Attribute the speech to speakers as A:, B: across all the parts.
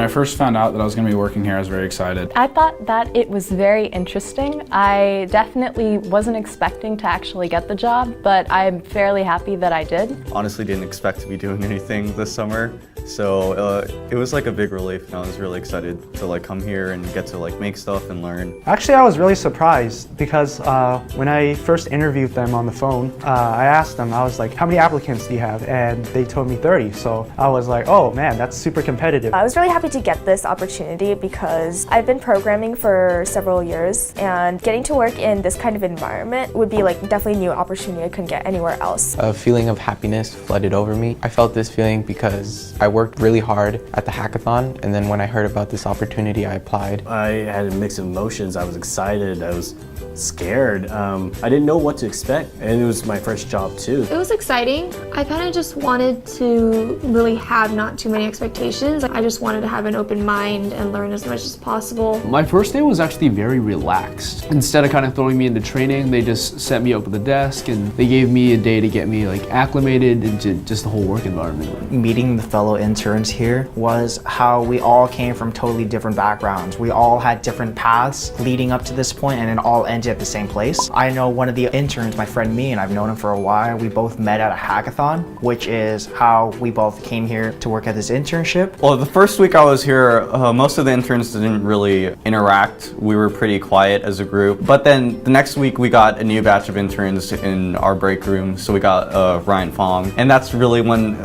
A: When I first found out that I was going to be working here, I was very excited.
B: I thought that it was very interesting. I definitely wasn't expecting to actually get the job, but I'm fairly happy that I did.
C: Honestly, didn't expect to be doing anything this summer, so it was like a big relief, and I was really excited to like come here and get to like make stuff and learn.
D: Actually, I was really surprised because when I first interviewed them on the phone, I asked them, I was like, how many applicants do you have? And they told me 30, so I was like, oh man, that's super competitive.
E: I was really happy to get this opportunity because I've been programming for several years, and getting to work in this kind of environment would be like definitely a new opportunity I couldn't get anywhere else.
F: A feeling of happiness flooded over me. I felt this feeling because I worked really hard at the hackathon, and then when I heard about this opportunity, I applied.
G: I had a mix of emotions. I was excited, I was scared. I didn't know what to expect, and it was my first job too.
H: It was exciting. I kind of just wanted to really have not too many expectations. I just wanted to have an open mind and learn as much as possible.
I: My first day was actually very relaxed. Instead of kind of throwing me into training, they just set me up at the desk and they gave me a day to get me like acclimated into just the whole work environment.
J: Meeting the fellow interns here was how we all came from totally different backgrounds. We all had different paths leading up to this point, and it all ended at the same place. I know one of the interns, my friend me, and I've known him for a while. We both met at a hackathon, which is how we both came here to work at this internship.
C: Well, the first week I was here, most of the interns didn't really interact. We were pretty quiet as a group. But then the next week we got a new batch of interns in our break room. So we got Ryan Fong, and that's really when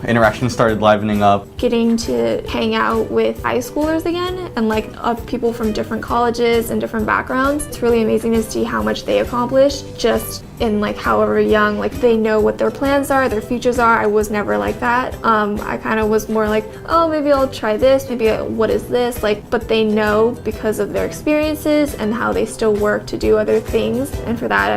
C: interaction started livening up.
H: Getting to hang out with high schoolers again and like people from different colleges and different backgrounds. It's really amazing to see how much they accomplish just in like however young. Like they know what their plans are, their futures are. I was never like that. I kind of was more like, oh, maybe I'll try this, maybe what is this? Like, but they know because of their experiences and how they still work to do other things. And for that,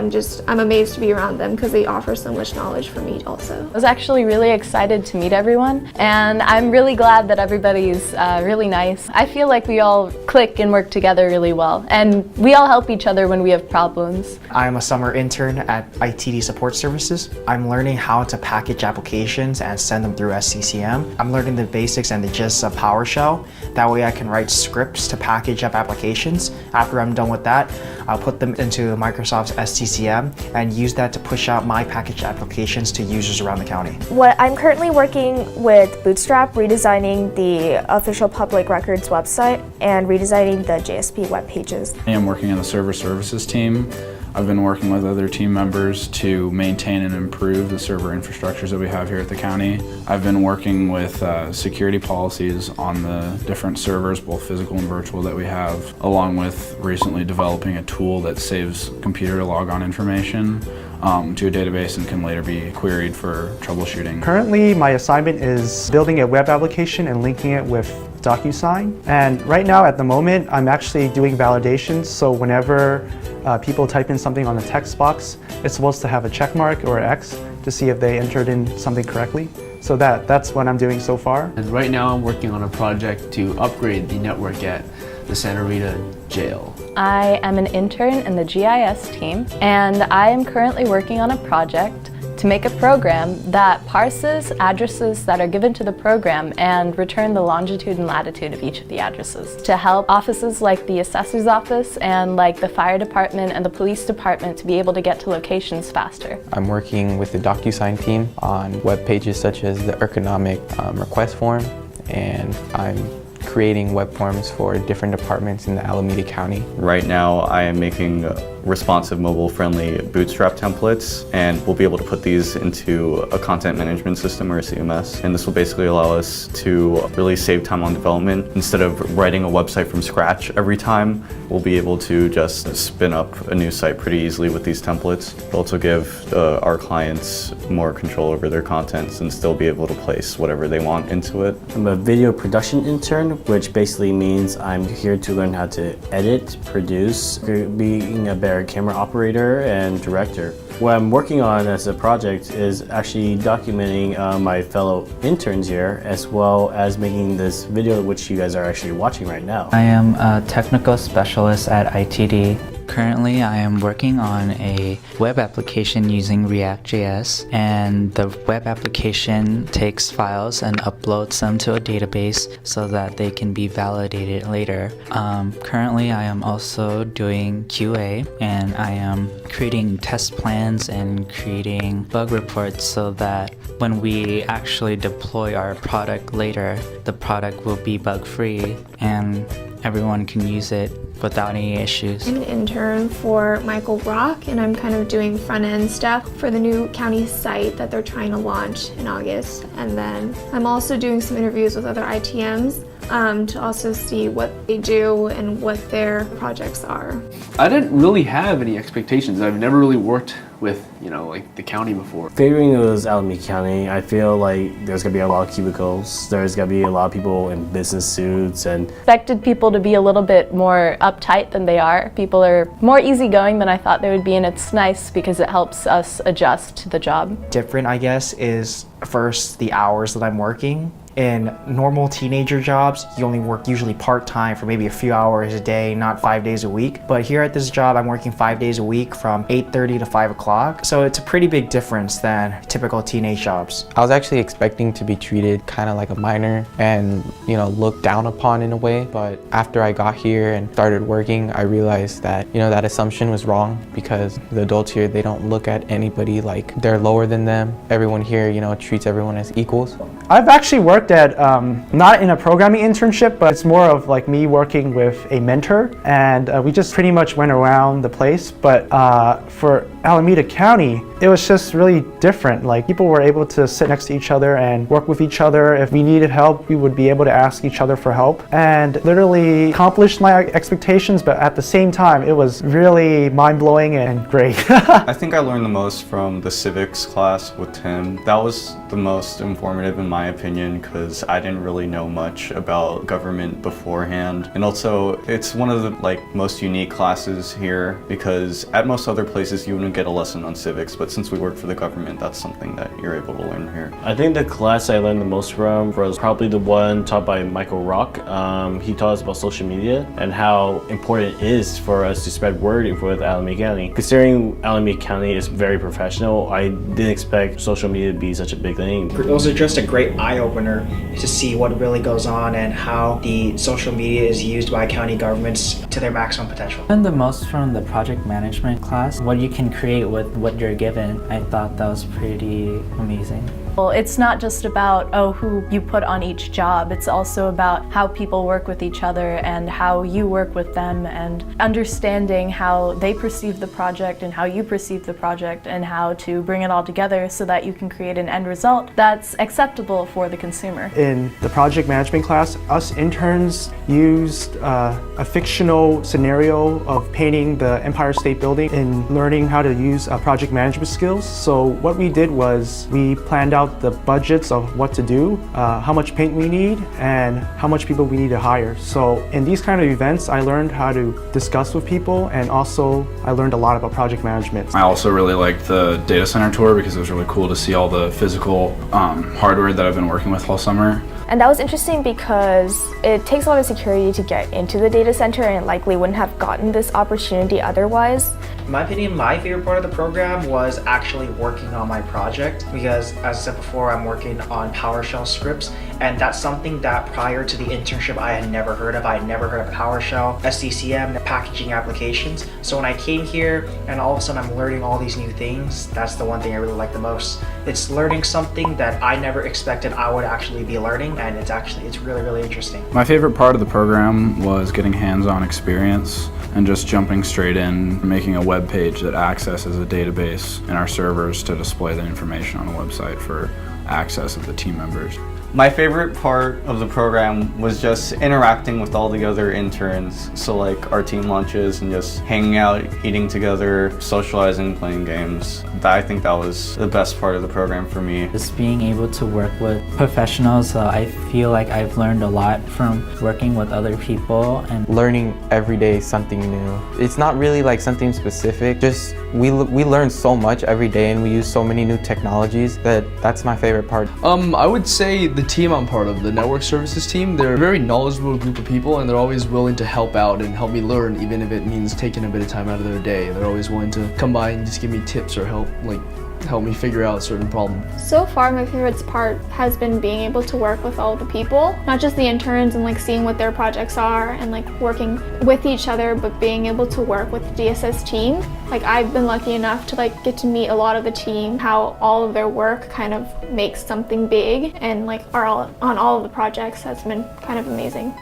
H: I'm amazed to be around them because they offer so much knowledge for me also.
B: I was actually really excited to meet everyone, and I'm really glad that everybody's really nice. I feel like we all click and work together really well, and we all help each other when we have problems.
J: I'm a summer intern at ITD Support Services. I'm learning how to package applications and send them through SCCM. I'm learning the basics and the gist of PowerShell. That way I can write scripts to package up applications. After I'm done with that, I'll put them into Microsoft's SCCM and use that to push out my packaged applications to users around the county.
E: I'm currently working with Bootstrap, redesigning the official public records website and redesigning the JSP web pages.
A: I am working on the server services team. I've been working with other team members to maintain and improve the server infrastructures that we have here at the county. I've been working with security policies on the different servers, both physical and virtual, that we have, along with recently developing a tool that saves computer log-on information to a database and can later be queried for troubleshooting.
D: Currently, my assignment is building a web application and linking it with DocuSign. And right now, at the moment, I'm actually doing validations, so whenever people type in something on the text box, it's supposed to have a check mark or an X to see if they entered in something correctly. So that's what I'm doing so far.
I: And right now I'm working on a project to upgrade the network at the Santa Rita jail.
B: I am an intern in the GIS team, and I am currently working on a project to make a program that parses addresses that are given to the program and return the longitude and latitude of each of the addresses to help offices like the assessor's office and like the fire department and the police department to be able to get to locations faster.
F: I'm working with the DocuSign team on web pages such as the ergonomic request form, and I'm creating web forms for different departments in the Alameda County.
C: Right now I am making responsive mobile-friendly Bootstrap templates, and we'll be able to put these into a content management system or a CMS. And this will basically allow us to really save time on development. Instead of writing a website from scratch every time, we'll be able to just spin up a new site pretty easily with these templates. It'll also give our clients more control over their contents and still be able to place whatever they want into it.
G: I'm a video production intern, which basically means I'm here to learn how to edit, produce, being a better camera operator and director. What I'm working on as a project is actually documenting my fellow interns here, as well as making this video which you guys are actually watching right now.
K: I am a technical specialist at ITD. Currently, I am working on a web application using React.js, and the web application takes files and uploads them to a database so that they can be validated later. Currently, I am also doing QA, and I am creating test plans and creating bug reports so that when we actually deploy our product later, the product will be bug-free and everyone can use it without any issues.
H: I'm an intern for Michael Brock, and I'm kind of doing front-end stuff for the new county site that they're trying to launch in August. And then I'm also doing some interviews with other ITMs to also see what they do and what their projects are.
I: I didn't really have any expectations. I've never really worked with, like the county before.
G: Favoring it was Alameda County, I feel like there's gonna be a lot of cubicles. There's gonna be a lot of people in business suits and
B: Expected people to be a little bit more uptight than they are. People are more easygoing than I thought they would be, and it's nice because it helps us adjust to the job.
J: Different, I guess, is first the hours that I'm working. In normal teenager jobs, you only work usually part-time for maybe a few hours a day, not 5 days a week. But here at this job, I'm working 5 days a week from 8:30 to 5 o'clock. So it's a pretty big difference than typical teenage jobs.
F: I was actually expecting to be treated kind of like a minor and, looked down upon in a way. But after I got here and started working, I realized that, that assumption was wrong because the adults here, they don't look at anybody like they're lower than them. Everyone here, treats everyone as equals.
D: I've actually worked at, not in a programming internship, but it's more of like me working with a mentor, and we just pretty much went around the place. But for Alameda County, it was just really different. Like, people were able to sit next to each other and work with each other. If we needed help, we would be able to ask each other for help, and literally accomplished my expectations, but at the same time, it was really mind-blowing and great.
C: I think I learned the most from the civics class with Tim. That was the most informative in my opinion, because I didn't really know much about government beforehand. And also, it's one of the most unique classes here, because at most other places you wouldn't get a lesson on civics, but since we work for the government, that's something that you're able to learn here.
G: I think the class I learned the most from was probably the one taught by Michael Rock. He taught us about social media and how important it is for us to spread word with Alameda County. Considering Alameda County is very professional, I didn't expect social media to be such a big thing.
J: Those are just a great eye-opener to see what really goes on and how the social media is used by county governments to their maximum potential.
K: I learned the most from the project management class. What you can create with what you're given, I thought that was pretty amazing.
B: Well, it's not just about, who you put on each job. It's also about how people work with each other and how you work with them, and understanding how they perceive the project and how you perceive the project, and how to bring it all together so that you can create an end result that's acceptable for the consumer.
D: In the project management class, us interns used a fictional scenario of painting the Empire State Building and learning how to use project management skills. So what we did was we planned out the budgets of what to do, how much paint we need, and how much people we need to hire. So in these kind of events, I learned how to discuss with people, and also I learned a lot about project management.
A: I also really liked the data center tour because it was really cool to see all the physical hardware that I've been working with all summer.
E: And that was interesting because it takes a lot of security to get into the data center, and likely wouldn't have gotten this opportunity otherwise.
J: In my opinion, my favorite part of the program was actually working on my project, because as I said before, I'm working on PowerShell scripts, and that's something that prior to the internship I had never heard of. I had never heard of PowerShell, SCCM, packaging applications. So when I came here and all of a sudden I'm learning all these new things, that's the one thing I really like the most. It's learning something that I never expected I would actually be learning, and it's really, really interesting.
A: My favorite part of the program was getting hands-on experience and just jumping straight in, making a web page that accesses a database in our servers to display the information on the website for access of the team members.
C: My favorite part of the program was just interacting with all the other interns. So like our team lunches and just hanging out, eating together, socializing, playing games. I think that was the best part of the program for me.
K: Just being able to work with professionals, I feel like I've learned a lot from working with other people and
F: Learning every day something new. It's not really like something specific, just we learn so much every day and we use so many new technologies that's my favorite part.
I: I would say The team I'm part of, the network services team, they're a very knowledgeable group of people, and they're always willing to help out and help me learn, even if it means taking a bit of time out of their day. They're always willing to come by and just give me tips or help me figure out a certain problem.
H: So far, my favorite part has been being able to work with all the people, not just the interns and seeing what their projects are and working with each other, but being able to work with the DSS team. I've been lucky enough to get to meet a lot of the team, how all of their work kind of makes something big, and are all on all of the projects has been kind of amazing.